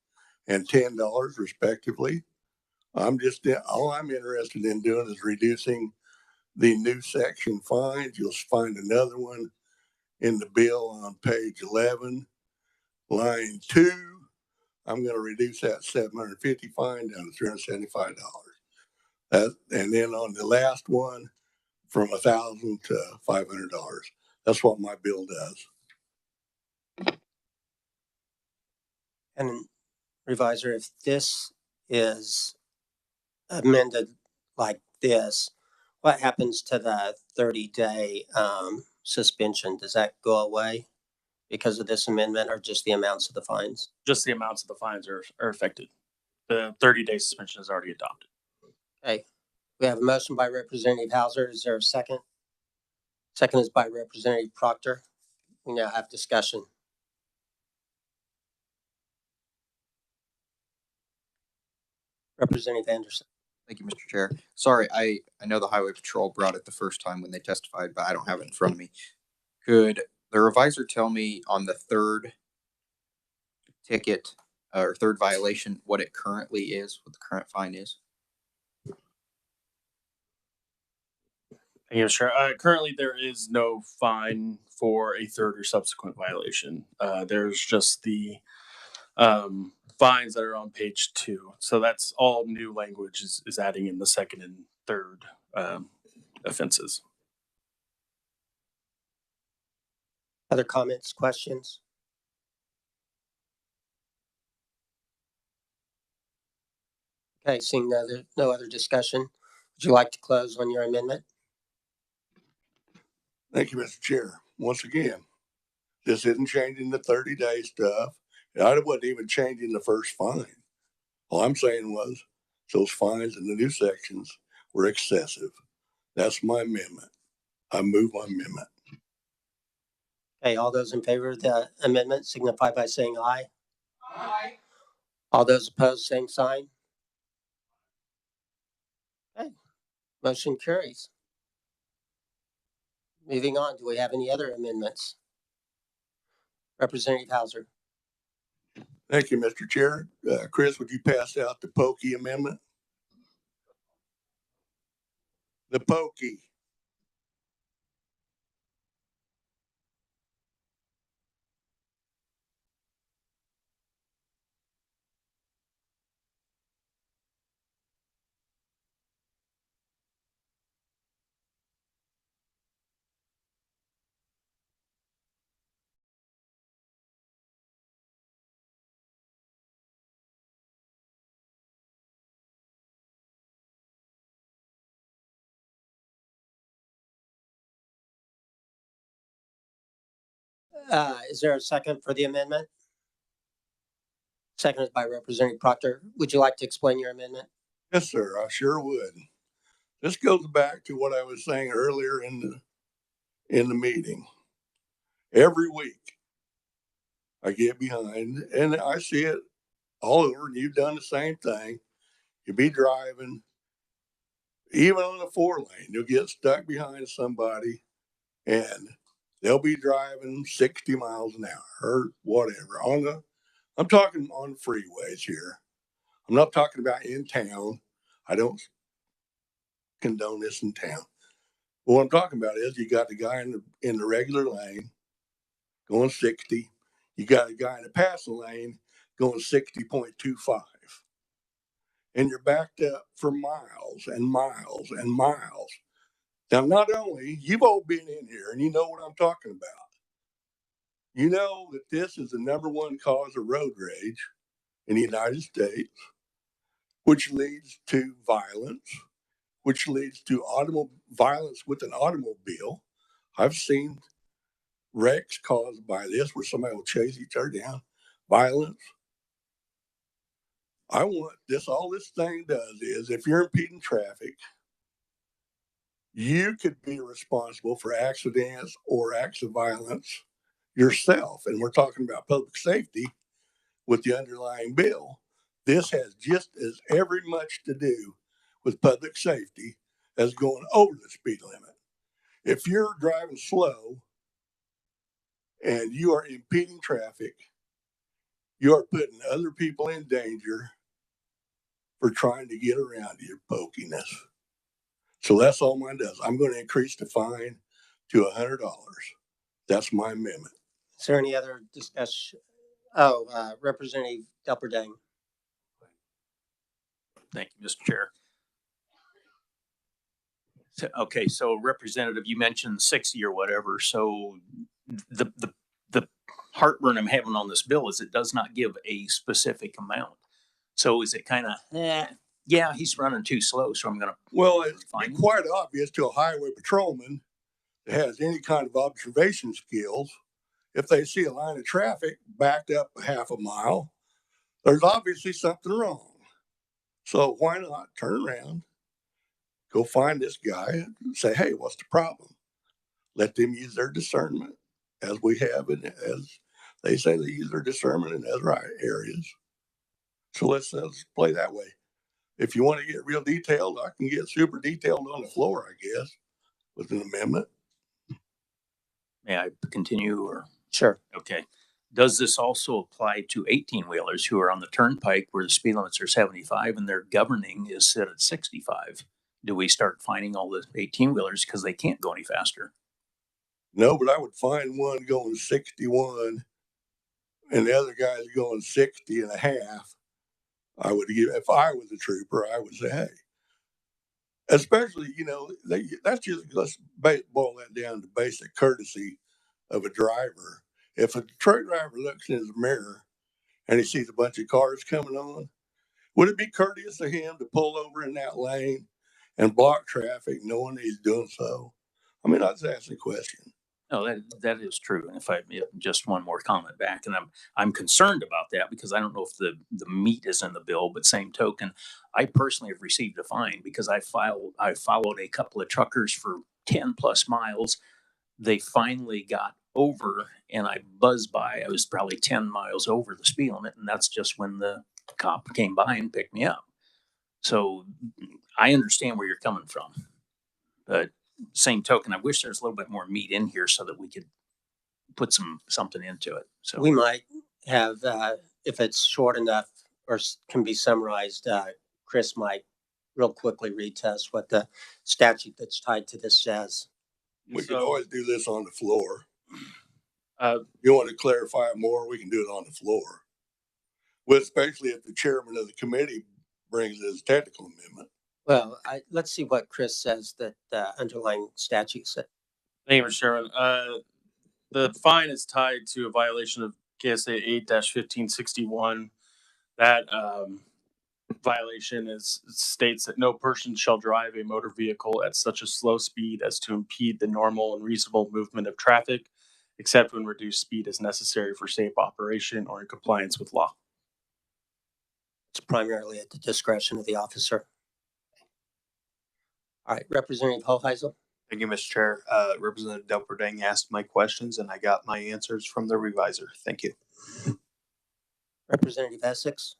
and $10 respectively. All I'm interested in doing is reducing the new section fines. You'll find another one in the bill on page 11, line 2. I'm going to reduce that $750 fine down to $375. And then on the last one, from $1,000 to $500. That's what my bill does. And Reviser, if this is amended like this, what happens to the 30-day suspension? Does that go away because of this amendment, or just the amounts of the fines? Just the amounts of the fines are affected. The 30-day suspension is already adopted. Okay. We have a motion by Representative Hauser. Is there a second? Second is by Representative Proctor. We now have discussion. Representative Anderson. Thank you, Mr. Chair. Sorry, I know the Highway Patrol brought it the first time when they testified, but I don't have it in front of me. Could the revisor tell me on the third ticket or third violation what it currently is, what the current fine is? Thank you, Mr. Chair. Currently, there is no fine for a third or subsequent violation. There's just the fines that are on page 2. So that's all new language is adding in the second and third offenses. Other comments, questions? Okay, seeing no other discussion, would you like to close on your amendment? Thank you, Mr. Chair. Once again, this isn't changing the 30-day stuff. I wasn't even changing the first fine. All I'm saying was those fines in the new sections were excessive. That's my amendment. I move my amendment. Okay, all those in favor of the amendment signify by saying aye. Aye. All those opposed, same sign. Okay, motion carries. Moving on, do we have any other amendments? Representative Hauser. Thank you, Mr. Chair. Chris, would you pass out the Pokey amendment? The Pokey. Is there a second for the amendment? Seconded by Representative Proctor. Would you like to explain your amendment? Yes, sir. I sure would. This goes back to what I was saying earlier in the meeting. Every week, I get behind, and I see it all over. And you've done the same thing. You be driving, even on a 4-lane, you'll get stuck behind somebody, and they'll be driving 60 miles an hour or whatever. I'm talking on freeways here. I'm not talking about in town. I don't condone this in town. But what I'm talking about is you got the guy in the regular lane going 60. You got a guy in the passing lane going 60.25. And you're backed up for miles and miles and miles. Now, not only, you've all been in here and you know what I'm talking about. You know that this is the #1 cause of road rage in the United States, which leads to violence, which leads to violence with an automobile. I've seen wrecks caused by this where somebody will chase each other down, violence. I want this, all this thing does is if you're impeding traffic, you could be responsible for accidents or acts of violence yourself. And we're talking about public safety with the underlying bill. This has just as every much to do with public safety as going over the speed limit. If you're driving slow and you are impeding traffic, you are putting other people in danger for trying to get around your pokiness. So that's all mine does. I'm going to increase the fine to $100. That's my amendment. Is there any other discussion? Representative Delperdang. Thank you, Mr. Chair. So Representative, you mentioned 60 or whatever. So the heartburn I'm having on this bill is it does not give a specific amount. So is it kind of, yeah, he's running too slow, so I'm going to. Well, it's quite obvious to a highway patrolman that has any kind of observation skills. If they see a line of traffic backed up a half a mile, there's obviously something wrong. So why not turn around, go find this guy and say, hey, what's the problem? Let them use their discernment as we have it, as they say they use their discernment in other areas. So let's play that way. If you want to get real detailed, I can get super detailed on the floor, I guess, with an amendment. May I continue or? Sure. Okay. Does this also apply to 18-wheelers who are on the turnpike where the speed limits are 75 and their governing is set at 65? Do we start fining all the 18-wheelers because they can't go any faster? No, but I would find one going 61 and the other guy's going 60 and a half. I would give, if I was a trooper, I would say, hey, especially, that's just, let's boil that down to basic courtesy of a driver. If a truck driver looks in his mirror and he sees a bunch of cars coming on, would it be courteous of him to pull over in that lane and block traffic knowing he's doing so? I mean, I was asking a question. No, that is true. And if just one more comment back, and I'm concerned about that because I don't know if the meat is in the bill, but same token, I personally have received a fine because I followed a couple of truckers for 10 plus miles. They finally got over and I buzzed by. I was probably 10 miles over the speed limit, and that's just when the cop came by and picked me up. So I understand where you're coming from, but same token, I wish there's a little bit more meat in here so that we could put something into it. So we might have, if it's short enough or can be summarized, Chris might real quickly read to us what the statute that's tied to this says. We can always do this on the floor. Uh, you want to clarify it more, we can do it on the floor. Well, especially if the chairman of the committee brings his technical amendment. Well, let's see what Chris says that underlying statute said. Thank you, Mr. Chairman. The fine is tied to a violation of KSA 8-1561. That violation states that no person shall drive a motor vehicle at such a slow speed as to impede the normal and reasonable movement of traffic, except when reduced speed is necessary for safe operation or in compliance with law. It's primarily at the discretion of the officer. All right, Representative Hoheisel. Thank you, Mr. Chair. Representative Delperdang asked my questions and I got my answers from the reviser. Thank you. Representative Essex.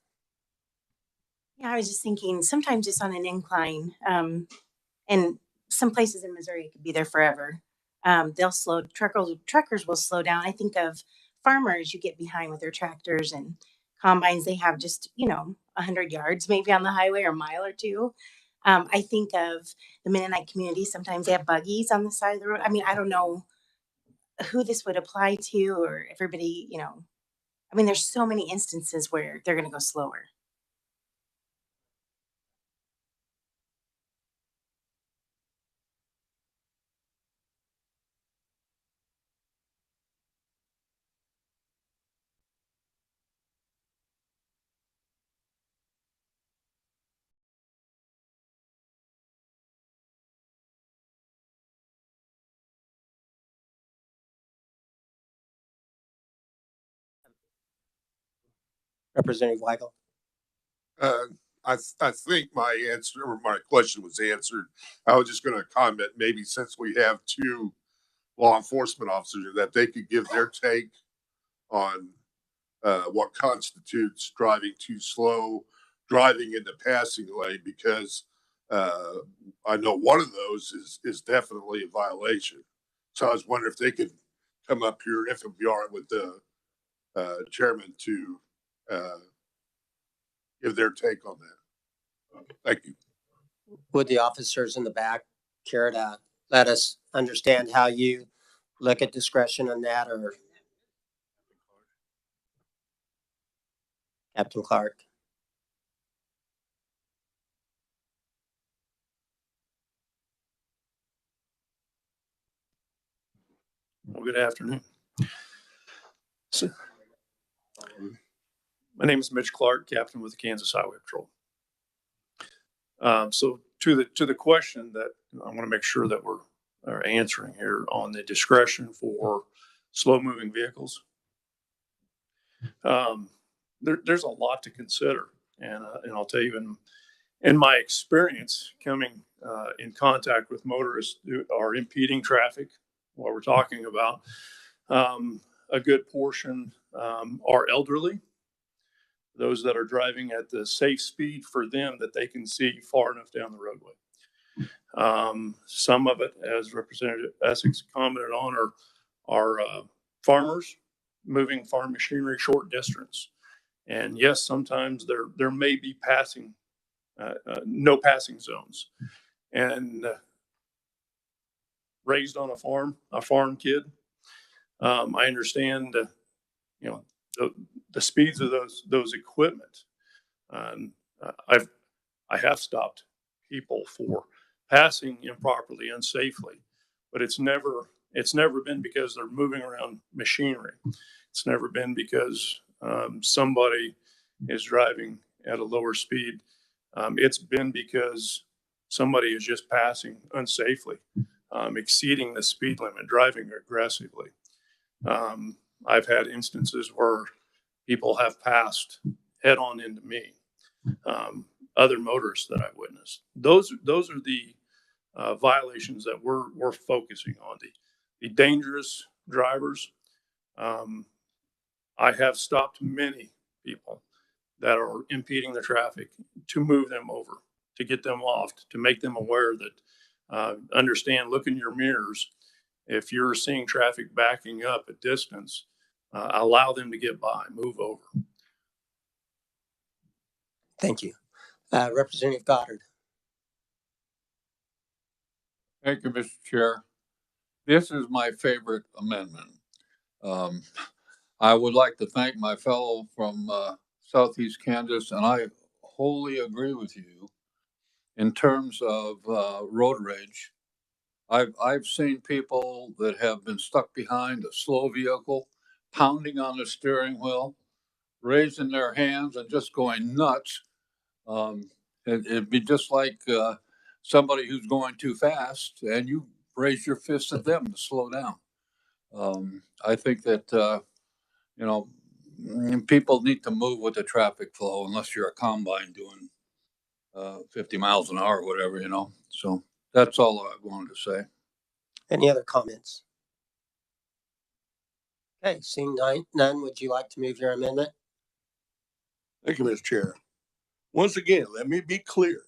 Yeah, I was just thinking sometimes it's on an incline, and some places in Missouri it could be there forever. Truckers will slow down. I think of farmers, you get behind with their tractors and combines. They have just 100 yards maybe on the highway or a mile or two. I think of the Mennonite community. Sometimes they have buggies on the side of the road. I mean, I don't know who this would apply to or everybody. I mean, there's so many instances where they're going to go slower. Representative Weigel. I think my answer or my question was answered. I was just going to comment, maybe since we have two law enforcement officers, that they could give their take on what constitutes driving too slow, driving in the passing lane, because I know one of those is definitely a violation. So I was wondering if they could come up here, if it'd be all right with the chairman to give their take on that. Thank you. Would the officers in the back care to let us understand how you look at discretion on that, or Captain Clark? Well, good afternoon. So, my name is Mitch Clark, captain with the Kansas Highway Patrol. So to the question that I want to make sure that we're answering here on the discretion for slow moving vehicles. There's a lot to consider, and I'll tell you, in my experience coming in contact with motorists who are impeding traffic, what we're talking about, a good portion are elderly, those that are driving at the safe speed for them that they can see far enough down the roadway. Some of it, as Representative Essex commented on, are farmers moving farm machinery short distance. And yes, sometimes there may be passing, no passing zones. And raised on a farm kid, I understand, the speeds of those equipment. I have stopped people for passing improperly, unsafely, but it's never been because they're moving around machinery. It's never been because somebody is driving at a lower speed. It's been because somebody is just passing unsafely, exceeding the speed limit, driving aggressively. I've had instances where people have passed head on into me, other motorists that I've witnessed. Those are the violations that we're focusing on. The dangerous drivers. I have stopped many people that are impeding the traffic to move them over, to get them off, to make them aware that understand, look in your mirrors. If you're seeing traffic backing up a distance, allow them to get by, move over. Thank you. Representative Goddard. Thank you, Mr. Chair. This is my favorite amendment. I would like to thank my fellow from Southeast Kansas, and I wholly agree with you in terms of road rage. I've seen people that have been stuck behind a slow vehicle, pounding on the steering wheel, raising their hands and just going nuts. It'd be just like somebody who's going too fast, and you raise your fist at them to slow down. I think that people need to move with the traffic flow, unless you're a combine doing 50 miles an hour or whatever, So that's all I wanted to say. Any other comments? Okay, seeing none, would you like to move your amendment? Thank you, Mr. Chair. Once again, let me be clear.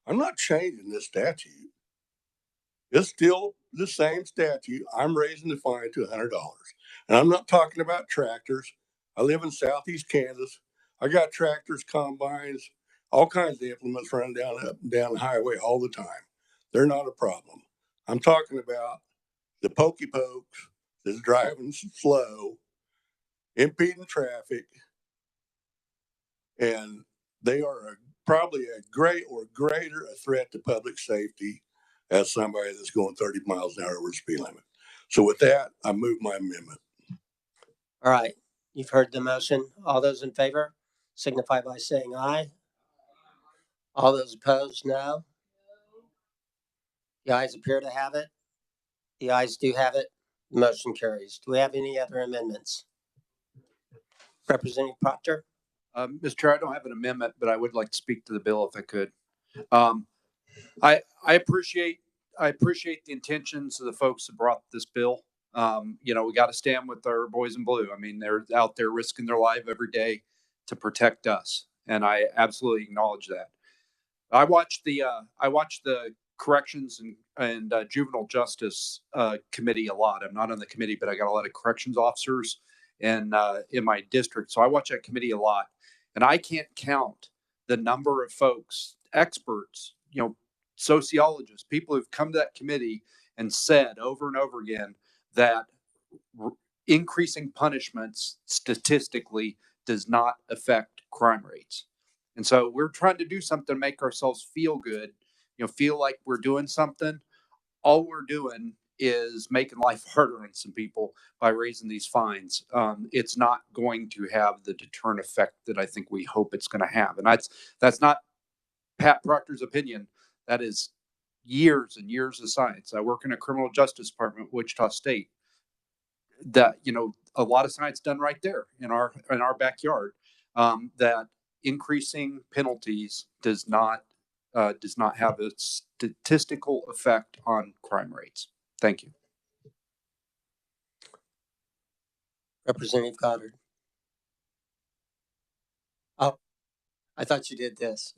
I'm not changing this statute. It's still the same statute. I'm raising the fine to $100. And I'm not talking about tractors. I live in Southeast Kansas. I got tractors, combines, all kinds of implements running down the highway all the time. They're not a problem. I'm talking about the pokey pokes that's driving slow, impeding traffic, and they are probably a greater a threat to public safety as somebody that's going 30 miles an hour over the speed limit. So with that, I move my amendment. All right, you've heard the motion. All those in favor signify by saying aye. All those opposed, no. The ayes appear to have it. The ayes do have it. The motion carries. Do we have any other amendments? Representative Proctor? Mr. Chair, I don't have an amendment, but I would like to speak to the bill if I could. I appreciate the intentions of the folks that brought this bill. We got to stand with our boys in blue. I mean, they're out there risking their life every day to protect us, and I absolutely acknowledge that. I watched the Corrections and Juvenile Justice Committee a lot. I'm not on the committee, but I got a lot of corrections officers in my district, so I watch that committee a lot, and I can't count the number of folks, experts, sociologists, people who've come to that committee and said over and over again that increasing punishments statistically does not affect crime rates. And so we're trying to do something to make ourselves feel good, feel like we're doing something. All we're doing is making life harder on some people by raising these fines. It's not going to have the deterrent effect that I think we hope it's going to have. And that's not Pat Proctor's opinion. That is years and years of science. I work in a criminal justice department, Wichita State. That, you know, a lot of science done right there in our backyard. That increasing penalties does not have a statistical effect on crime rates. Thank you. Representative Goddard. Oh, I thought you did this.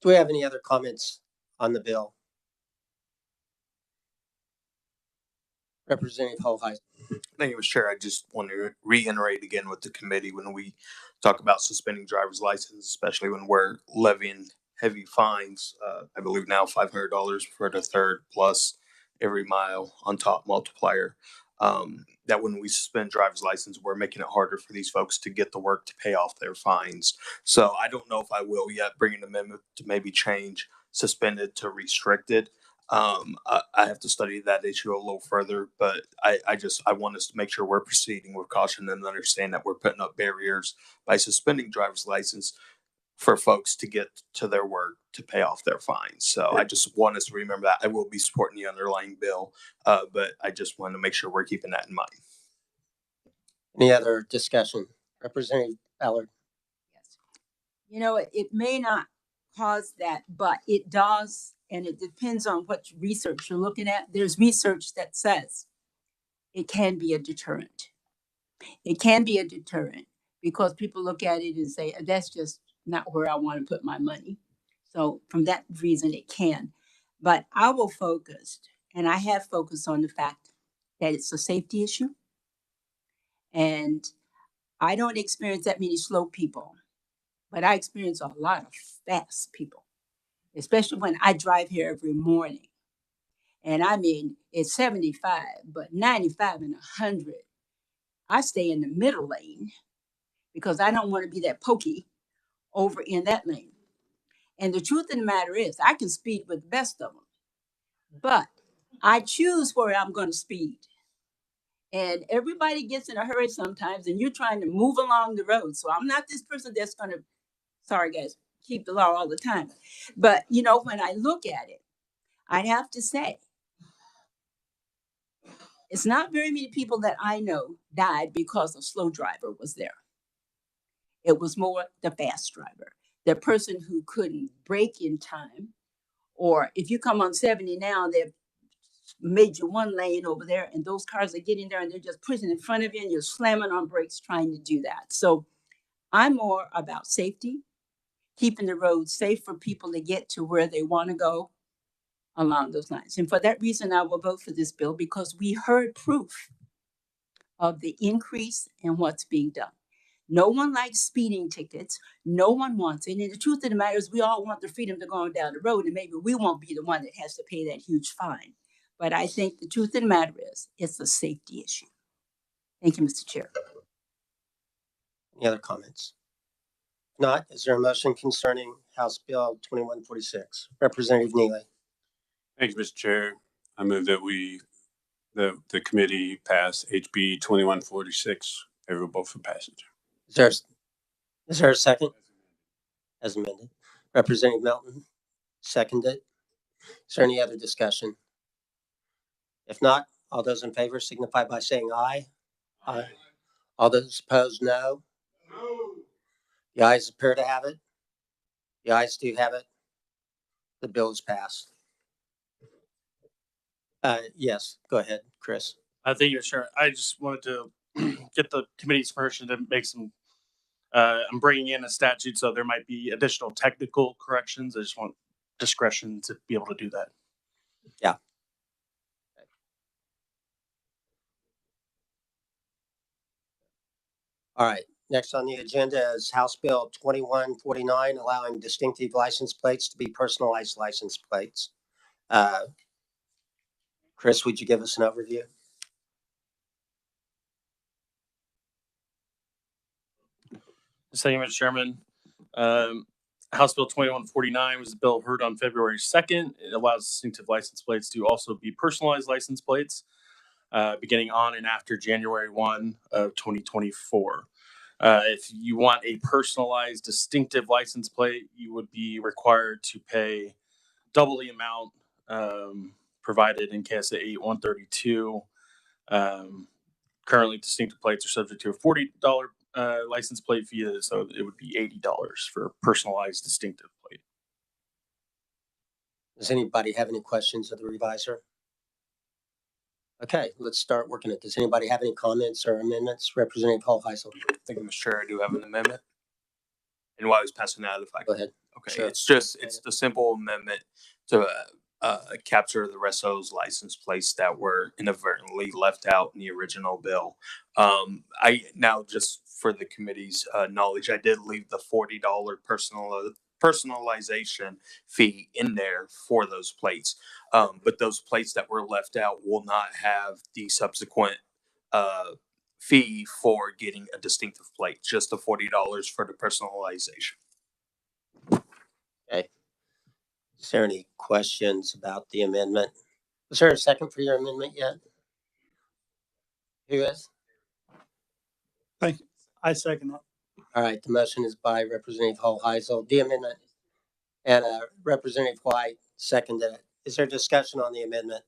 Do we have any other comments on the bill? Representative Holheim. Thank you, Mr. Chair. I just want to reiterate again with the committee when we talk about suspending driver's license, especially when we're levying heavy fines. I believe now $500 for the third plus every mile on top multiplier. That when we suspend driver's license, we're making it harder for these folks to get the work to pay off their fines. So I don't know if I will yet bring an amendment to maybe change suspended to restricted. I have to study that issue a little further, but I want us to make sure we're proceeding with caution and understand that we're putting up barriers by suspending driver's license for folks to get to their work to pay off their fines. So I just want us to remember that. I will be supporting the underlying bill, but I just want to make sure we're keeping that in mind. Any other discussion? Representative Allard. Yes. You know, it may not cause that, but it does. And it depends on what research you're looking at. There's research that says it can be a deterrent. It can be a deterrent because people look at it and say, that's just not where I want to put my money. So from that reason, it can. But I will focus, and I have focused on the fact that it's a safety issue. And I don't experience that many slow people, but I experience a lot of fast people, especially when I drive here every morning. And I mean, it's 75, but 95 and 100, I stay in the middle lane because I don't want to be that pokey over in that lane. And the truth of the matter is, I can speed with the best of them, but I choose where I'm going to speed. And everybody gets in a hurry sometimes, and you're trying to move along the road. So I'm not this person that's going to, sorry guys, keep the law all the time. But, you know, when I look at it, I'd have to say, it's not very many people that I know died because a slow driver was there. It was more the fast driver, the person who couldn't brake in time. Or if you come on 70 now, they've made you one lane over there, and those cars are getting there and they're just pushing in front of you, and you're slamming on brakes trying to do that. So I'm more about safety, keeping the roads safe for people to get to where they want to go along those lines. And for that reason, I will vote for this bill because we heard proof of the increase in what's being done. No one likes speeding tickets. No one wants it. And the truth of the matter is we all want the freedom to go on down the road, and maybe we won't be the one that has to pay that huge fine. But I think the truth of the matter is it's a safety issue. Thank you, Mr. Chair. Any other comments? If not, is there a motion concerning House Bill 2146? Representative Neely. Thank you, Mr. Chair. I move that the committee pass HB 2146 favorable for passage. Is there a second? As amended. Representative Melton, seconded. Is there any other discussion? If not, all those in favor signify by saying aye. Aye. All those opposed, no. The ayes appear to have it. The ayes do have it. The bill is passed. Yes, go ahead, Chris. Thank you, Chair. I just wanted to get the committee's permission to make some. I'm bringing in a statute, so there might be additional technical corrections. I just want discretion to be able to do that. Yeah. All right. Next on the agenda is House Bill 2149, allowing distinctive license plates to be personalized license plates. Chris, would you give us an overview? Thank you, Mr. Chairman. House Bill 2149 was a bill heard on February 2nd. It allows distinctive license plates to also be personalized license plates beginning on and after January 1 of 2024. If you want a personalized distinctive license plate, you would be required to pay double the amount provided in KSA 8132. Currently, distinctive plates are subject to a $40 license plate fee, so it would be $80 for a personalized distinctive plate. Does anybody have any questions of the reviser? Okay, let's start working it. Does anybody have any comments or amendments? Representative Hall Heisel. Thank you, Mr. Chair. I do have an amendment. And while I was passing that, if I Go ahead. Okay, Sure. it's the simple amendment to capture the rest of those license plates that were inadvertently left out in the original bill. I now, just for the committee's knowledge, I did leave the $40 personalization fee in there for those plates. But those plates that were left out will not have the subsequent fee for getting a distinctive plate, just the $40 for the personalization. Okay. Is there any questions about the amendment? Was there a second for your amendment yet? Who is? Thank you. I second that. All right, the motion is by Representative Hall Heisel, the amendment, and Representative White seconded it. Is there discussion on the amendment?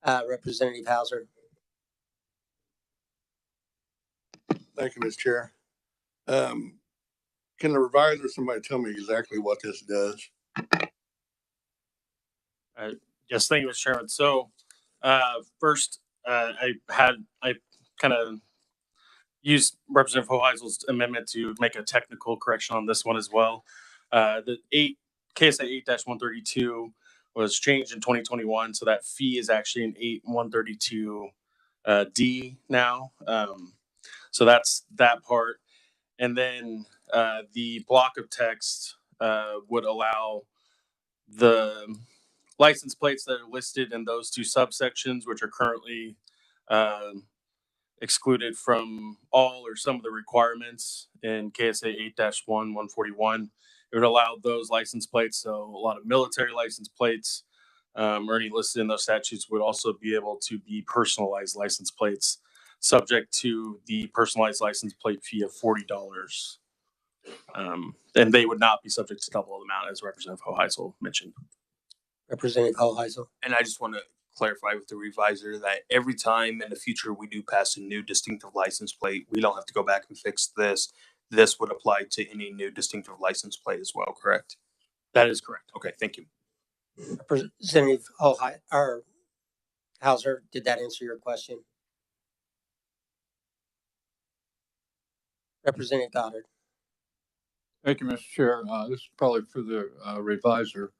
Representative Hauser. Thank you, Mr. Chair. Can the reviser, somebody tell me exactly what this does? Yes, thank you, Mr. Chairman. So first, I kind of used Representative Hoheisel's amendment to make a technical correction on this one as well. The KSA 8-132 was changed in 2021, so that fee is actually an 8132 D now. So that's that part. And then the block of text would allow the license plates that are listed in those two subsections, which are currently excluded from all or some of the requirements in KSA 8-1-141. It would allow those license plates, so a lot of military license plates or any listed in those statutes would also be able to be personalized license plates, subject to the personalized license plate fee of $40. And they would not be subject to double the amount, as Representative Hoheisel mentioned. Representative Hall Heisel. And I just want to clarify with the reviser that every time in the future we do pass a new distinctive license plate, we don't have to go back and fix this. This would apply to any new distinctive license plate as well, correct? That is correct. Okay, thank you. Representative Hall or Hauser, did that answer your question? Representative Goddard. Thank you, Mr. Chair. This is probably for the reviser.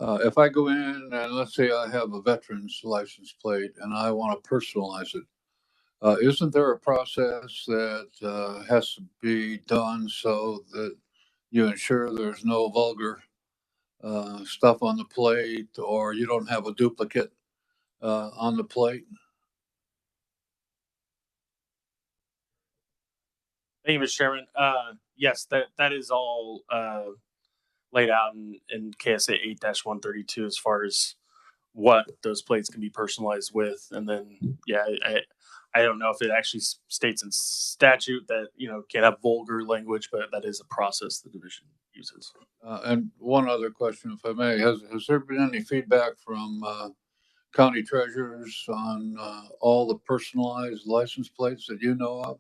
If I go in and let's say I have a veteran's license plate and I want to personalize it, isn't there a process that has to be done so that you ensure there's no vulgar stuff on the plate or you don't have a duplicate on the plate? Thank you, Mr. Chairman. Yes, that is all laid out in KSA 8-132 as far as what those plates can be personalized with. And then, yeah, I don't know if it actually states in statute that, can't have vulgar language, but that is a process the division uses. And one other question, if I may, has there been any feedback from county treasurers on all the personalized license plates that you know of?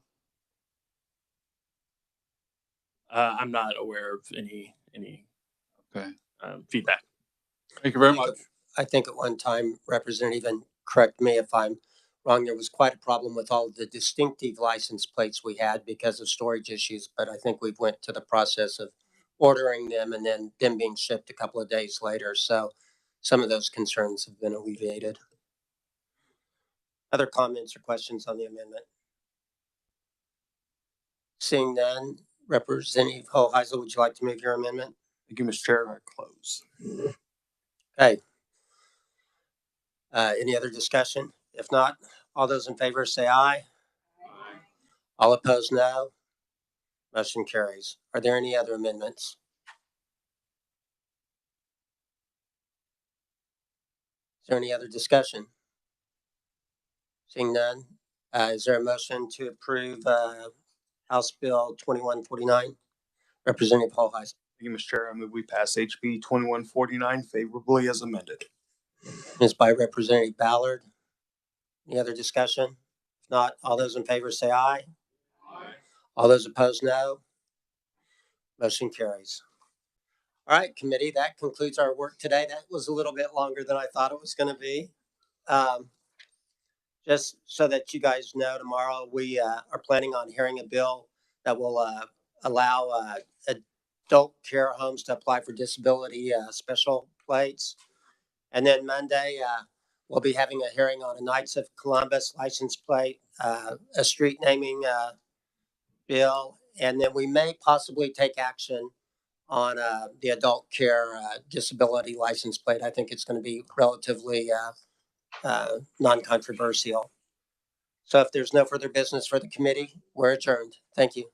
I'm not aware of any Okay. Feedback. Thank you very much. I think at one time, Representative, and correct me if I'm wrong, there was quite a problem with all of the distinctive license plates we had because of storage issues. But I think we've went to the process of ordering them and then them being shipped a couple of days later. So some of those concerns have been alleviated. Other comments or questions on the amendment? Seeing none, Representative Hoheisel, would you like to move your amendment? Thank you, Mr. Chair. I close. Okay. Any other discussion? If not, all those in favor say aye. All opposed, no. Motion carries. Are there any other amendments? Is there any other discussion? Seeing none, is there a motion to approve House Bill 2149? Representative Paul Heisen. Thank you, Mr. Chair. I move we pass HB 2149 favorably as amended. Is by Representative Ballard. Any other discussion? If not, all those in favor say aye. Aye. All those opposed, no. Motion carries. All right, committee, that concludes our work today. That was a little bit longer than I thought it was going to be. Just so that you guys know, tomorrow we are planning on hearing a bill that will allow adult care homes to apply for disability special plates. And then Monday, we'll be having a hearing on a Knights of Columbus license plate, a street naming bill, and then we may possibly take action on the adult care disability license plate. I think it's going to be relatively non-controversial. So if there's no further business for the committee, we're adjourned. Thank you.